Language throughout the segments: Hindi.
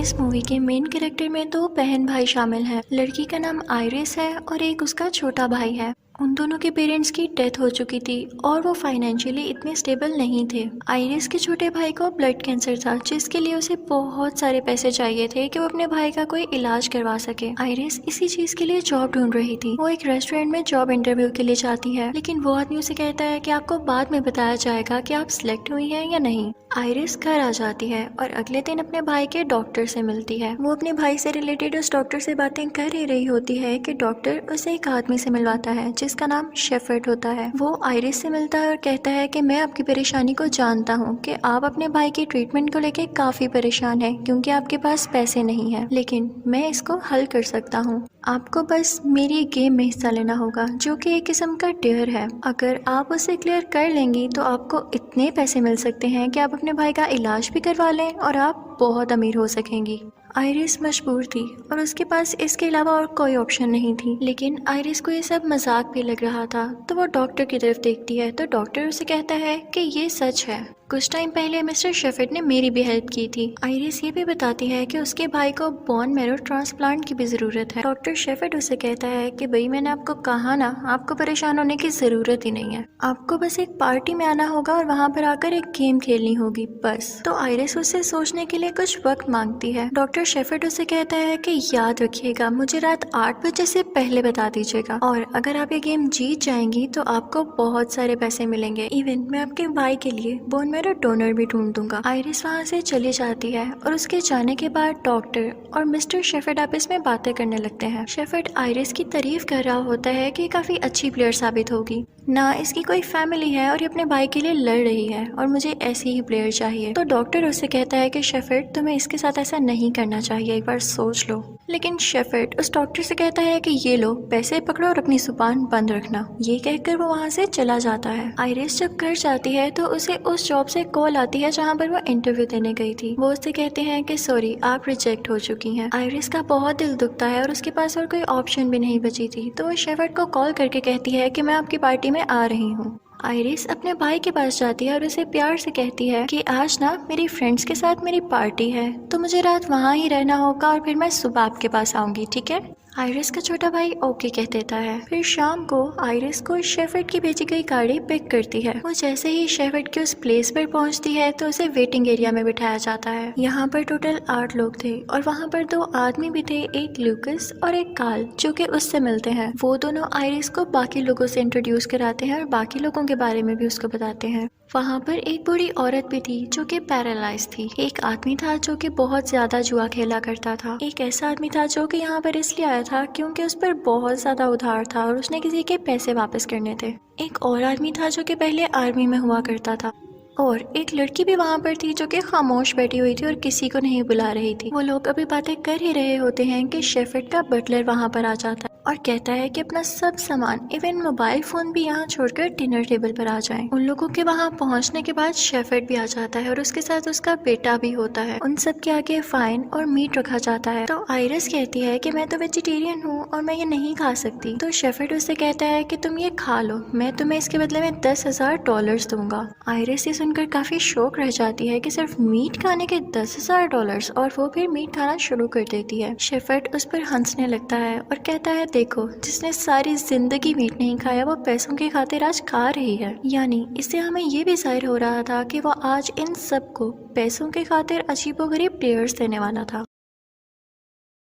इस मूवी के मेन कैरेक्टर में दो बहन भाई शामिल हैं। लड़की का नाम आइरिस है और एक उसका छोटा भाई है। उन दोनों के पेरेंट्स की डेथ हो चुकी थी और वो फाइनेंशियली इतने स्टेबल नहीं थे। आइरिस के छोटे भाई को ब्लड कैंसर था, जिसके लिए उसे बहुत सारे पैसे चाहिए थे कि वो अपने भाई का कोई इलाज करवा सके। आइरिस इसी चीज के लिए जॉब ढूंढ रही थी। वो एक रेस्टोरेंट में जॉब इंटरव्यू के लिए जाती है, लेकिन वो आदमी उसे कहता है कि आपको बाद में बताया जाएगा कि आप सिलेक्ट हुई हैं या नहीं। आइरिस घर आ जाती है और अगले दिन अपने भाई के डॉक्टर से मिलती है। वो अपने भाई से रिलेटेड उस डॉक्टर से बातें कर ही रही होती है कि डॉक्टर उसे एक आदमी से मिलवाता है जिसका नाम शेफर्ड होता है। वो आइरिस से मिलता है और कहता है कि मैं आपकी परेशानी को जानता हूँ कि आप अपने भाई की ट्रीटमेंट को लेकर काफी परेशान हैं क्योंकि आपके पास पैसे नहीं हैं, लेकिन मैं इसको हल कर सकता हूँ। आपको बस मेरी गेम में हिस्सा लेना होगा, जो कि एक किस्म का डेयर है। अगर आप उसे क्लियर कर लेंगी तो आपको इतने पैसे मिल सकते हैं कि आप अपने भाई का इलाज भी करवा लें और आप बहुत अमीर हो सकेंगी। आइरिस मजबूर थी और उसके पास इसके अलावा और कोई ऑप्शन नहीं थी, लेकिन आइरिस को ये सब मजाक भी लग रहा था। तो वो डॉक्टर की तरफ देखती है तो डॉक्टर उसे कहता है कि ये सच है, कुछ टाइम पहले मिस्टर शेफर्ड ने मेरी भी हेल्प की थी। आइरिस ये भी बताती है कि उसके भाई को बोन मैरो ट्रांसप्लांट की भी जरूरत है। डॉक्टर शेफर्ड उसे कहता है कि भाई मैंने आपको कहा ना, आपको परेशान होने की जरूरत ही नहीं है, आपको बस एक पार्टी में आना होगा और वहाँ पर आकर एक गेम खेलनी होगी बस। तो आइरिस उससे सोचने के लिए कुछ वक्त मांगती है। डॉक्टर शेफर्ड उसे कहता है कि याद रखिएगा, मुझे रात 8 बजे से पहले बता दीजिएगा और अगर आप ये गेम जीत जाएंगी तो आपको बहुत सारे पैसे मिलेंगे। इवन मैं आपके भाई के लिए बोन मैरो डोनर भी ढूंढ दूंगा। आइरिस वहाँ से चली जाती है और उसके जाने के बाद डॉक्टर और मिस्टर शेफर्ड आपस में बातें करने लगते हैं। शेफर्ड आइरिस की तारीफ कर रहा होता है कि काफी अच्छी प्लेयर साबित होगी, ना इसकी कोई फैमिली है और ये अपने भाई के लिए लड़ रही है और मुझे ऐसी ही प्लेयर चाहिए। तो डॉक्टर उसे कहता है कि शेफर्ड तुम्हें इसके साथ ऐसा नहीं करना चाहिए, एक बार सोच लो। लेकिन शेफर्ड उस डॉक्टर से कहता है कि ये लो पैसे पकड़ो और अपनी जुबान बंद रखना। ये कहकर वो वहाँ से चला जाता है। आइरिस जब घर जाती है तो उसे उस जॉब से कॉल आती है जहाँ पर वो इंटरव्यू देने गई थी। वो उससे कहते हैं कि सॉरी आप रिजेक्ट हो चुकी हैं। आइरिस का बहुत दिल दुखता है और उसके पास और कोई ऑप्शन भी नहीं बची थी, तो वो शेफर्ड को कॉल करके कहती है कि मैं आपकी पार्टी में आ रही हूँ। आइरिस अपने भाई के पास जाती है और उसे प्यार से कहती है कि आज ना मेरी फ्रेंड्स के साथ मेरी पार्टी है, तो मुझे रात वहाँ ही रहना होगा और फिर मैं सुबह आपके पास आऊंगी, ठीक है। आइरिस का छोटा भाई ओके कह देता है। फिर शाम को आइरिस को शेफर्ड की भेजी गई गाड़ी पिक करती है। वो जैसे ही शेफर्ड के उस प्लेस पर पहुंचती है तो उसे वेटिंग एरिया में बिठाया जाता है। यहाँ पर टोटल 8 लोग थे और वहाँ पर 2 आदमी भी थे, एक लूकस और एक कार्ल, जो कि उससे मिलते हैं। वो दोनों आइरिस को बाकी लोगों से इंट्रोड्यूस कराते हैं और बाकी लोगों के बारे में भी उसको बताते हैं। वहाँ पर एक बूढ़ी औरत भी थी जो कि पैरालाइज थी। एक आदमी था जो कि बहुत ज्यादा जुआ खेला करता था। एक ऐसा आदमी था जो कि यहाँ पर इसलिए आया था क्योंकि उस पर बहुत ज्यादा उधार था और उसने किसी के पैसे वापस करने थे। एक और आदमी था जो कि पहले आर्मी में हुआ करता था और एक लड़की भी वहाँ पर थी जो कि खामोश बैठी हुई थी और किसी को नहीं बुला रही थी। वो लोग अभी बातें कर ही रहे होते हैं कि शेफर्ड का बटलर वहाँ पर आ जाता है और कहता है कि अपना सब सामान इवन मोबाइल फोन भी यहाँ छोड़कर डिनर टेबल पर आ जाएं। उन लोगों के वहाँ पहुँचने के बाद शेफर्ड भी आ जाता है और उसके साथ उसका बेटा भी होता है। उन सब के आगे वाइन और मीट रखा जाता है। तो आइरिस कहती है कि मैं तो वेजिटेरियन हूँ और मैं ये नहीं खा सकती। तो शेफर्ड उससे कहता है कि तुम ये खा लो, मैं तुम्हें इसके बदले में $10,000 दूंगा। आइरिस ये सुनकर काफी शौक रह जाती है कि सिर्फ मीट खाने के $10,000, और वो फिर मीट खाना शुरू कर देती है। शेफर्ड उस पर हंसने लगता है और कहता है देखो, जिसने सारी जिंदगी मीट नहीं खाया वो पैसों की खातिर आज खा रही है। यानी इससे हमें ये भी जाहिर हो रहा था कि वो आज इन सबको पैसों की खातिर अजीबोगरीब डेयर्स देने वाला था।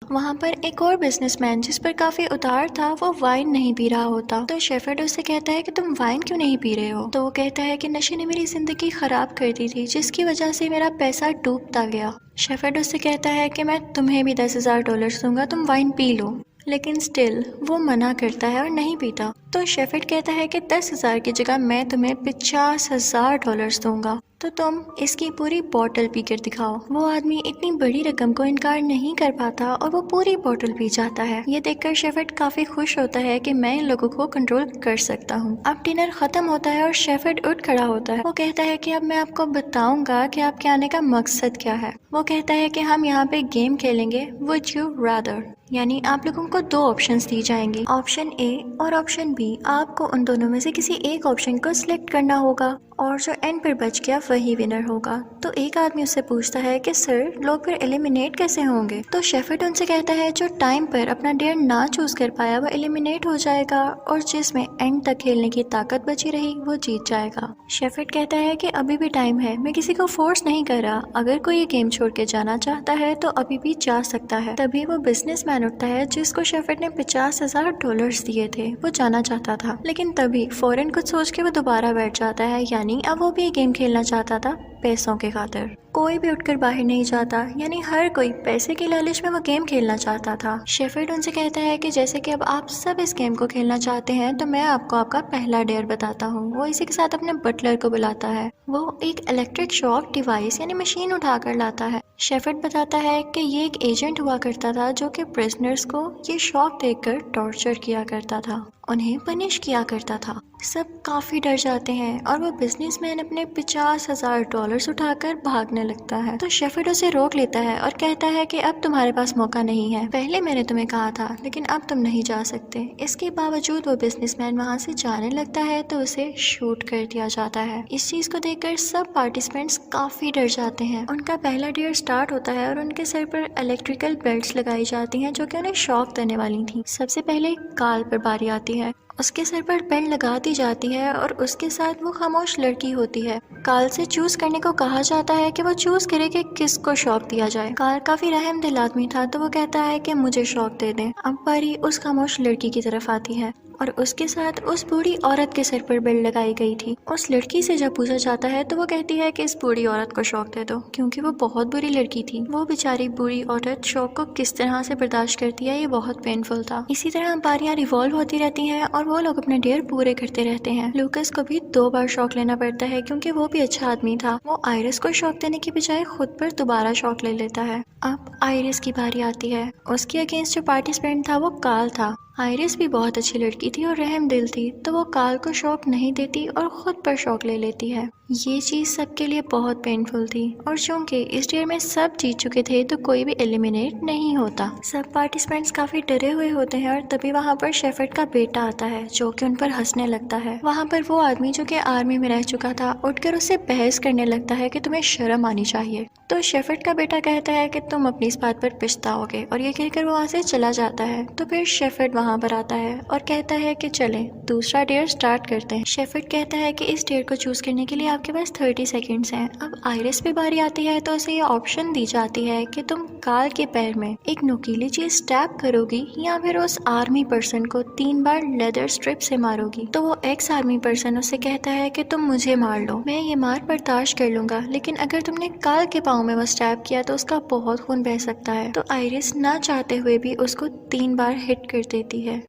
वहाँ पर एक और बिजनेसमैन जिस पर काफी उधार था, वो वाइन नहीं पी रहा होता। तो शेफर्ड उससे कहता है कि तुम वाइन क्यों नहीं पी रहे हो। तो वो कहता है कि नशे ने मेरी जिंदगी खराब कर दी थी, जिसकी वजह से मेरा पैसा डूबता गया। शेफर्ड उससे कहता है कि मैं तुम्हें भी $10,000 दूंगा, तुम वाइन पी लो। लेकिन स्टिल वो मना करता है और नहीं पीता। तो शेफर्ड कहता है कि 10,000 की जगह मैं तुम्हें $50,000 दूंगा, तो तुम इसकी पूरी बोतल पीकर दिखाओ। वो आदमी इतनी बड़ी रकम को इनकार नहीं कर पाता और वो पूरी बोतल पी जाता है। ये देखकर शेफर्ड काफी खुश होता है कि मैं इन लोगों को कंट्रोल कर सकता हूँ। अब डिनर खत्म होता है और शेफर्ड उठ खड़ा होता है। वो कहता है कि अब मैं आपको बताऊंगा कि आपके आने का मकसद क्या है। वो कहता है कि हम यहाँ पे गेम खेलेंगे, वुड यू रादर। यानी आप लोगों को दो ऑप्शंस दी जाएंगी, ऑप्शन ए और ऑप्शन बी। आपको उन दोनों में से किसी एक ऑप्शन को सिलेक्ट करना होगा और जो एंड पर बच गया वही विनर होगा। तो एक आदमी उससे पूछता है कि सर लोग फिर एलिमिनेट कैसे होंगे? तो शेफर्ड उनसे कहता है जो टाइम पर अपना डेयर ना चूज कर पाया वो एलिमिनेट हो जाएगा और जिसमें एंड तक खेलने की ताकत बची रही वो जीत जाएगा। शेफर्ड कहता है कि अभी भी टाइम है, मैं किसी को फोर्स नहीं कर रहा, अगर कोई ये गेम छोड़ के जाना चाहता है तो अभी भी जा सकता है। तभी वो बिजनेसमैन उठता है जिसको शेफर्ड ने $50,000 दिए थे, वो जाना चाहता था, लेकिन तभी फौरन कुछ सोच के वो दोबारा बैठ जाता है, यानी अब वो भी गेम खेलना चाहता था पैसों के खातिर। कोई भी उठकर बाहर नहीं जाता, यानी हर कोई पैसे की लालच में वो गेम खेलना चाहता था। शेफर्ड उनसे कहता है कि जैसे कि अब आप सब इस गेम को खेलना चाहते हैं तो मैं आपको आपका पहला डेयर बताता हूँ। वो इसी के साथ अपने बटलर को बुलाता है, वो एक इलेक्ट्रिक शॉक डिवाइस यानी मशीन उठा कर लाता है। शेफर्ड बताता है कि ये एक एजेंट हुआ करता था जो कि प्रिजनर्स को ये शॉक देकर टॉर्चर किया करता था, उन्हें पनिश किया करता था। सब काफी डर जाते हैं और वो बिजनेसमैन अपने $50,000 उठाकर भागने लगता है। तो शेफर्ड उसे रोक लेता है और कहता है कि अब तुम्हारे पास मौका नहीं है, पहले मैंने तुम्हें कहा था लेकिन अब तुम नहीं जा सकते। इसके बावजूद वो बिजनेसमैन वहाँ से जाने लगता है तो उसे शूट कर दिया जाता है। इस चीज को देखकर सब पार्टिसिपेंट्स काफी डर जाते हैं। उनका पहला डेयर स्टार्ट होता है और उनके सर पर इलेक्ट्रिकल बेल्ट्स लगाई जाती हैं जो कि उन्हें शॉक देने वाली थी। सबसे पहले काल पर बारी आती है, उसके सर पर बेल्ट लगा दी जाती है और उसके साथ वो खामोश लड़की होती है। काल से चूज करने को कहा जाता है कि वो चूज करे कि किसको शौक दिया जाए। काल काफी रहमदिल आदमी था तो वो कहता है कि मुझे शौक दे दें। अब बारी उस खामोश लड़की की तरफ आती है और उसके साथ उस बूढ़ी औरत के सर पर बेल्ट लगाई गई थी। उस लड़की से जब पूछा जाता है तो वो कहती है कि इस बूढ़ी औरत को शौक दे दो, क्योंकि वो बहुत बुरी लड़की थी। वो बेचारी बूढ़ी औरत शौक को किस तरह से बर्दाश्त करती है ये बहुत पेनफुल था। इसी तरह बारियां रिवॉल्व होती रहती हैं और वो लोग अपने डेयर पूरे करते रहते हैं। लूकस को भी 2 बार शौक लेना पड़ता है क्योंकि वो भी अच्छा आदमी था। वो आयरिस को शौक देने की बजाय खुद पर दोबारा शौक ले लेता है। अब आयरिस की बारी आती है। उसके अगेंस्ट जो पार्टिसिपेंट था वो काल था। आयरिस भी बहुत अच्छी लड़की थी और रहमदिल थी, तो वो काल को शौक नहीं देती और खुद पर शौक ले लेती है। ये चीज सबके लिए बहुत पेनफुल थी और चूंकि इस डेयर में सब जीत चुके थे तो कोई भी एलिमिनेट नहीं होता। सब पार्टिसिपेंट्स काफी डरे हुए होते हैं और तभी वहाँ पर शेफर्ड का बेटा आता है जो कि उन पर हंसने लगता है। वहाँ पर वो आदमी जो कि आर्मी में रह चुका था उठकर उससे बहस करने लगता है कि तुम्हें शर्म आनी चाहिए। तो शेफर्ड का बेटा कहता है कि तुम अपनी इस बात पर पछताओगे और ये कहकर वो वहाँ से चला जाता है। तो फिर शेफर्ड वहाँ पर आता है और कहता है कि चले दूसरा डेयर स्टार्ट करते हैं। शेफर्ड कहता है कि इस डेयर को चूज करने के लिए आपके पास 30 सेकेंड्स हैं। अब आयरिस पे बारी आती है तो उसे ये ऑप्शन दी जाती है कि तुम काल के पैर में एक नुकीली चीज स्टैब करोगी या फिर उस आर्मी पर्सन को 3 बार लेदर स्ट्रिप से मारोगी। तो वो एक्स आर्मी पर्सन उससे कहता है कि तुम मुझे मार लो, मैं ये मार बर्दाश्त कर लूंगा, लेकिन अगर तुमने काल के पाँव में वो स्टैब किया तो उसका बहुत खून बह सकता है। तो आयरिस ना चाहते हुए भी उसको 3 बार हिट कर देती है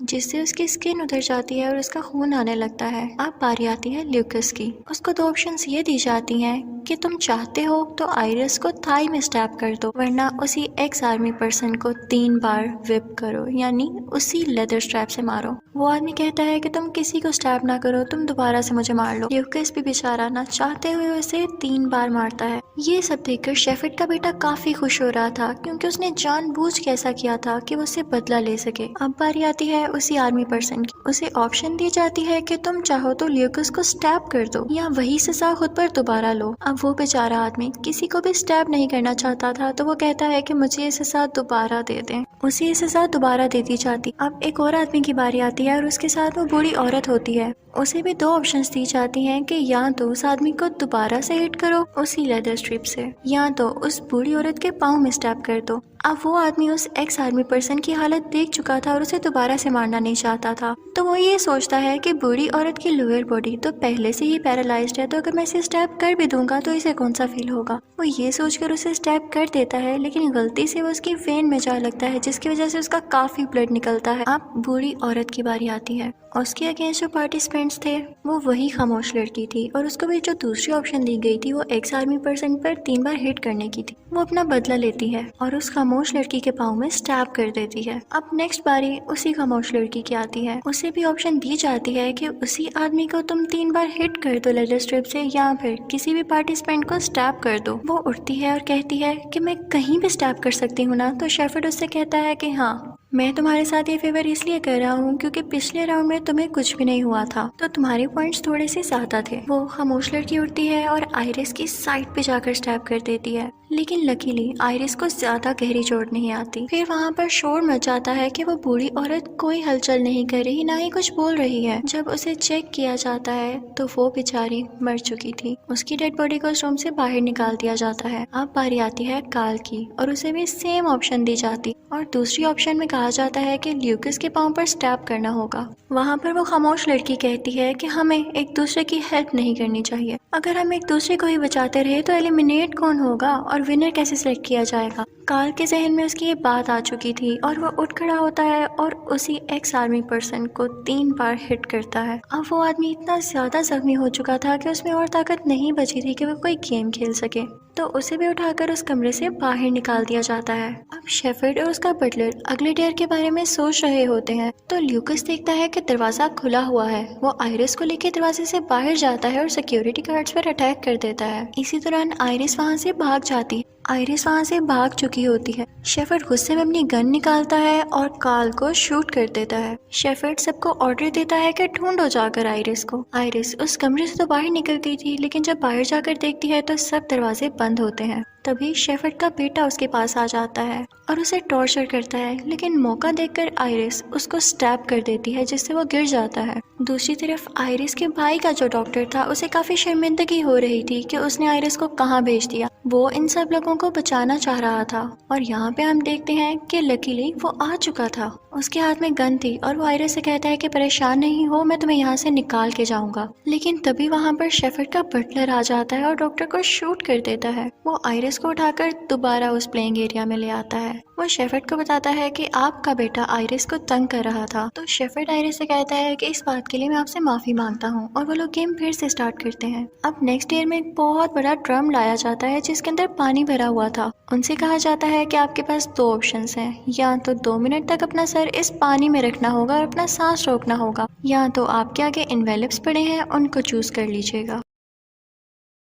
जिससे उसकी स्किन उतर जाती है और उसका खून आने लगता है। अब बारी आती है ल्यूकस की। उसको 2 ऑप्शंस ये दी जाती हैं कि तुम चाहते हो तो आयरिस को थाई में स्टैब कर दो, वरना उसी एक्स आर्मी पर्सन को 3 बार विप करो, यानी उसी लेदर स्ट्रैप से मारो। वो आदमी कहता है कि तुम किसी को स्टैब ना करो, तुम दोबारा से मुझे मार लो। ल्यूकस भी बेचारा ना चाहते हुए उसे 3 बार मारता है। ये सब देखकर शेफर्ड का बेटा काफी खुश हो रहा था क्योंकि उसने जानबूझ के ऐसा किया था कि वो उससे बदला ले सके। अब बारी आती है उसी आर्मी पर्सन की। उसे ऑप्शन दी जाती है कि तुम चाहो तो ल्यूकस को स्टैब कर दो या वही सजा खुद पर दोबारा लो। अब वो बेचारा आदमी किसी को भी स्टैब नहीं करना चाहता था तो वो कहता है कि मुझे ये सजा दोबारा दे दें। उसे ये सजा दोबारा दे दी जाती। अब एक और आदमी की बारी आती है और उसके साथ वो बूढ़ी औरत होती है। उसे भी 2 ऑप्शंस दी जाती हैं कि या तो उस आदमी को दोबारा से हिट करो उसी लेदर स्ट्रिप से, या तो उस बूढ़ी औरत के पाँव में स्टैब कर दो। अब वो आदमी उस एक्स आर्मी पर्सन की हालत देख चुका था और उसे दोबारा से मारना नहीं चाहता था, तो वो ये सोचता है कि बूढ़ी औरत की लोअर बॉडी तो पहले से ही पैरालाइज्ड है, तो अगर मैं इसे स्टैब कर भी दूंगा तो इसे कौन सा फील होगा। वो ये सोचकर उसे स्टैब कर देता है, लेकिन गलती से वो उसकी वेन में जा लगता है जिसकी वजह से उसका काफी ब्लड निकलता है। अब बूढ़ी औरत की बारी आती है। उसके अगेंस्ट जो पार्टिसिपेंट्स थे वो वही खामोश लड़की थी और उसको भी जो दूसरी ऑप्शन दी गई थी वो एक्स आर्मी पर्सन पर 3 बार हिट करने की थी। वो अपना बदला लेती है और उस खामोश लड़की के पाँव में स्टैब कर देती है। अब नेक्स्ट बारी उसी खामोश लड़की की आती है। उसे भी ऑप्शन दी जाती है कि उसी आदमी को तुम 3 बार हिट कर दो लेदर स्ट्रिप से या फिर किसी भी पार्टिसिपेंट को स्टैब कर दो। वो उठती है और कहती है कि मैं कहीं भी स्टैब कर सकती हूँ ना। तो शेफर्ड उससे कहता है कि हाँ, मैं तुम्हारे साथ ये फेवर इसलिए कर रहा हूँ क्योंकि पिछले राउंड में तुम्हें कुछ भी नहीं हुआ था, तो तुम्हारे पॉइंट्स थोड़े से ज्यादा थे। वो खामोश लड़की उठती है और आयरिस की साइड पे जाकर स्टैब कर देती है, लेकिन लकीली आयरिस को ज्यादा गहरी चोट नहीं आती। फिर वहाँ पर शोर मच जाता है कि वो बूढ़ी औरत कोई हलचल नहीं कर रही, ना ही कुछ बोल रही है। जब उसे चेक किया जाता है तो वो बेचारी मर चुकी थी। उसकी डेड बॉडी को उस रूम से बाहर निकाल दिया जाता है। अब बारी आती है काल की और उसे भी सेम ऑप्शन दी जाती और दूसरी ऑप्शन में कहा जाता है कि ल्यूकस के पाँव पर स्टैब करना होगा। वहाँ पर वो खामोश लड़की कहती है कि हमें एक दूसरे की हेल्प नहीं करनी चाहिए। अगर हम एक दूसरे को ही बचाते रहे तो एलिमिनेट कौन होगा और विनर कैसे सिलेक्ट किया जाएगा। काल के जहन में उसकी ये बात आ चुकी थी और वो उठ खड़ा होता है और उसी एक्स आर्मी पर्सन को 3 बार हिट करता है। अब वो आदमी इतना ज्यादा जख्मी हो चुका था कि उसमें और ताकत नहीं बची थी कि वो कोई गेम खेल सके, तो उसे भी उठाकर उस कमरे से बाहर निकाल दिया जाता है। अब शेफर्ड और उसका बटलर अगले डेयर के बारे में सोच रहे होते हैं तो ल्यूकस देखता है कि दरवाजा खुला हुआ है। वो आयरिस को लेकर दरवाजे से बाहर जाता है और सिक्योरिटी गार्ड्स पर अटैक कर देता है। इसी दौरान आयरिस वहाँ से भाग जाती है। आयरिस वहाँ से भाग चुकी होती है। शेफर्ड गुस्से में अपनी गन निकालता है और काल को शूट कर देता है। शेफर्ड सबको ऑर्डर देता है कि ढूंढो जाकर आयरिस को। आयरिस उस कमरे से तो बाहर निकल गई थी, लेकिन जब बाहर जाकर देखती है तो सब दरवाजे बंद होते हैं। तभी शेफर्ड का बेटा उसके पास आ जाता है और उसे टॉर्चर करता है, लेकिन मौका देखकर आयरिस उसको स्टैब कर देती है जिससे वो गिर जाता है। दूसरी तरफ आयरिस के भाई का जो डॉक्टर था उसे काफी शर्मिंदगी हो रही थी कि उसने आयरिस को कहाँ भेज दिया। वो इन सब लोगों को बचाना चाह रहा था और यहाँ पे हम देखते हैं कि लकीली वो आ चुका था। उसके हाथ में गन थी और वो आयरिस से कहता है कि परेशान नहीं हो, मैं तुम्हें यहाँ से निकाल के जाऊंगा। लेकिन तभी वहाँ पर शेफर्ड का बटलर आ जाता है और डॉक्टर को शूट कर देता है। वो आयरिस को उठाकर दोबारा उस प्लेइंग एरिया में ले आता है। वो शेफर्ड को बताता है कि आपका बेटा आयरिस को तंग कर रहा था। तो शेफर्ड आयरिस से कहता है कि इस बात के लिए मैं आपसे माफी मांगता हूँ और वो लोग गेम फिर से स्टार्ट करते हैं। अब नेक्स्ट ईयर में एक बहुत बड़ा ड्रम लाया जाता है जिसके अंदर पानी भरा हुआ था। उनसे कहा जाता है कि आपके पास 2 ऑप्शंस हैं, या तो 2 मिनट तक अपना सर इस पानी में रखना होगा और अपना सांस रोकना होगा, या तो आपके आगे इन्वेलप्स पड़े हैं उनको चूज कर लीजिएगा।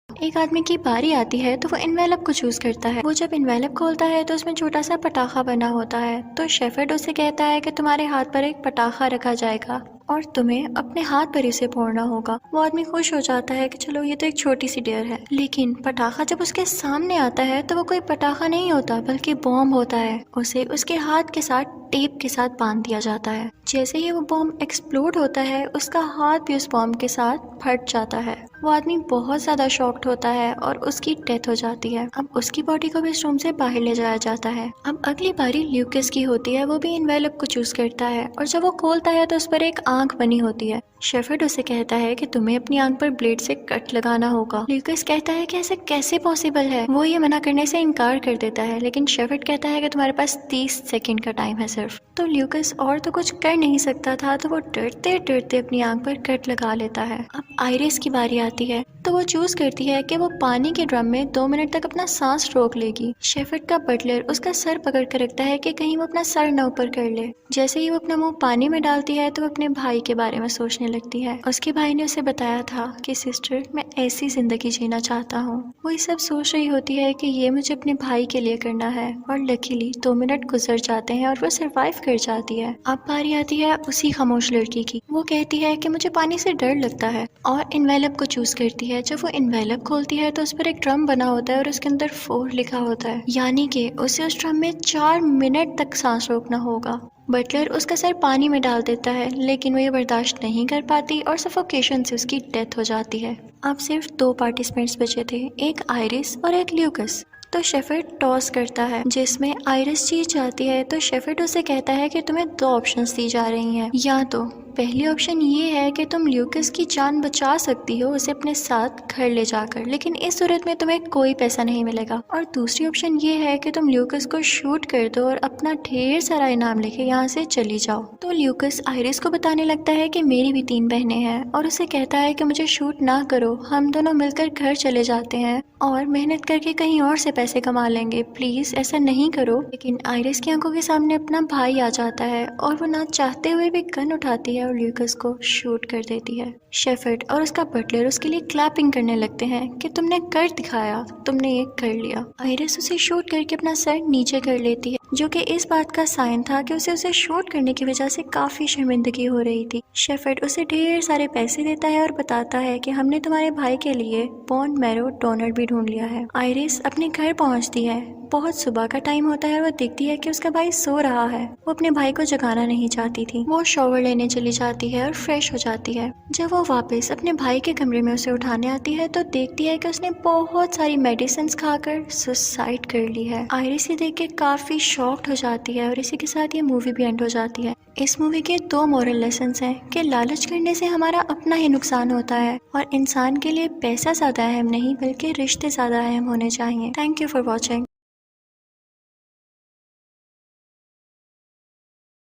एक आदमी की बारी आती है तो वो इन्वेलप को चूज करता है। वो जब इन्वेलप खोलता है तो उसमें छोटा सा पटाखा बना होता है। तो शेफर्ड उसे कहता है कि तुम्हारे हाथ पर एक पटाखा रखा जाएगा और तुम्हें अपने हाथ पर इसे फोड़ना होगा। वो आदमी खुश हो जाता है कि चलो ये तो एक छोटी सी डेयर है, लेकिन पटाखा जब उसके सामने आता है तो वो कोई पटाखा नहीं होता बल्कि बॉम्ब होता है। उसे उसके हाथ के साथ टेप के साथ बांध दिया जाता है। जैसे ही वो बॉम्ब एक्सप्लोड होता है उसका हाथ भी उस बॉम्ब के साथ फट जाता है। वो आदमी बहुत ज्यादा शॉक्ड होता है और उसकी डेथ हो जाती है। अब उसकी बॉडी को भी इस रूम से बाहर ले जाया जाता है। अब अगली बारी ल्यूकस की होती है। वो भी इन्वेलप को चूज करता है और जब वो खोलता है तो उस पर एक आंख बनी होती है। शेफर्ड उसे कहता है कि तुम्हें अपनी आंख पर ब्लेड से कट लगाना होगा। ल्यूकस कहता है कि ऐसे कैसे पॉसिबल है। वो ये मना करने से इनकार कर देता है, लेकिन शेफर्ड कहता है कि तुम्हारे पास 30 सेकंड का टाइम है सिर्फ। तो ल्यूकस और तो कुछ कर नहीं सकता था, तो वो डरते डरते अपनी आंख पर कट लगा लेता है। अब आयरिस की बारी आती है तो वो चूज करती है कि वो पानी के ड्रम में 2 मिनट तक अपना सांस रोक लेगी। शेफर्ड का बटलर उसका सर पकड़ कर रखता है कि कहीं वो अपना सर न ऊपर कर ले। जैसे ही वो अपना मुंह पानी में डालती है तो वो अपने भाई के बारे में सोचने लगती है। उसके भाई ने उसे बताया था कि सिस्टर मैं ऐसी जिंदगी जीना चाहता हूँ। वो ये सब सोच रही होती है कि ये मुझे अपने भाई के लिए करना है और लकीली 2 मिनट गुजर जाते हैं और वो सरवाइव कर जाती है। अब बारी आती है उसी खामोश लड़की की। वो कहती है कि मुझे पानी से डर लगता है और इन्वेलप को चूज करती है। जब वो इन्वेलप खोलती है तो उस पर एक ड्रम बना होता है और उसके अंदर 4 लिखा होता है, यानी कि उसे उस ड्रम में 4 मिनट तक सांस रोकना होगा। बटलर उसका सर पानी में डाल देता है, लेकिन वो ये बर्दाश्त नहीं कर पाती और सफोकेशन से उसकी डेथ हो जाती है। अब सिर्फ 2 पार्टिसिपेंट्स बचे थे, एक आयरिस और एक ल्यूकस। तो शेफर्ड टॉस करता है जिसमें आयरिस जीत जाती है। तो शेफर्ड उसे कहता है कि तुम्हें 2 ऑप्शंस दी जा रही हैं, या तो पहली ऑप्शन ये है कि तुम ल्यूकस की जान बचा सकती हो उसे अपने साथ घर ले जाकर, लेकिन इस सूरत में तुम्हें कोई पैसा नहीं मिलेगा। और दूसरी ऑप्शन ये है कि तुम ल्यूकस को शूट कर दो और अपना ढेर सारा इनाम लेके यहाँ से चली जाओ। तो ल्यूकस आयरिस को बताने लगता है कि मेरी भी 3 बहनें हैं और उसे कहता है कि मुझे शूट ना करो, हम दोनों मिलकर घर चले जाते हैं और मेहनत करके कहीं और से पैसे कमा लेंगे, प्लीज ऐसा नहीं करो। लेकिन आयरिस की आंखों के सामने अपना भाई आ जाता है और वो ना चाहते हुए भी गन उठाती है और ल्यूकस को शूट कर देती है। शेफर्ड और उसका बटलर उसके लिए क्लैपिंग करने लगते हैं कि तुमने कर दिखाया, तुमने ये कर लिया। आयरिस उसे शूट करके अपना सर नीचे कर लेती है, जो कि इस बात का साइन था कि उसे शूट करने की वजह से काफी शर्मिंदगी हो रही थी। शेफर्ड उसे ढेर सारे पैसे देता है और बताता है कि हमने तुम्हारे भाई के लिए बोन मैरो डोनर भी ढूंढ लिया है। आयरिस अपने घर पहुंचती है, बहुत सुबह का टाइम होता है और वो देखती है कि उसका भाई सो रहा है। वो अपने भाई को जगाना नहीं चाहती थी। वो शॉवर लेने चली जाती है और फ्रेश हो जाती है। जब वो वापस अपने भाई के कमरे में उसे उठाने आती है तो देखती है कि उसने बहुत सारी मेडिसिन खाकर सुसाइड कर ली है। आयरिस ये देख के काफी शॉक्ड हो जाती है और इसी के साथ ये मूवी भी एंड हो जाती है। इस मूवी के 2 मॉरल लेसन्स हैं कि लालच करने से हमारा अपना ही नुकसान होता है और इंसान के लिए पैसा ज्यादा अहम नहीं बल्कि रिश्ते ज्यादा अहम होने चाहिए। Thank you for watching.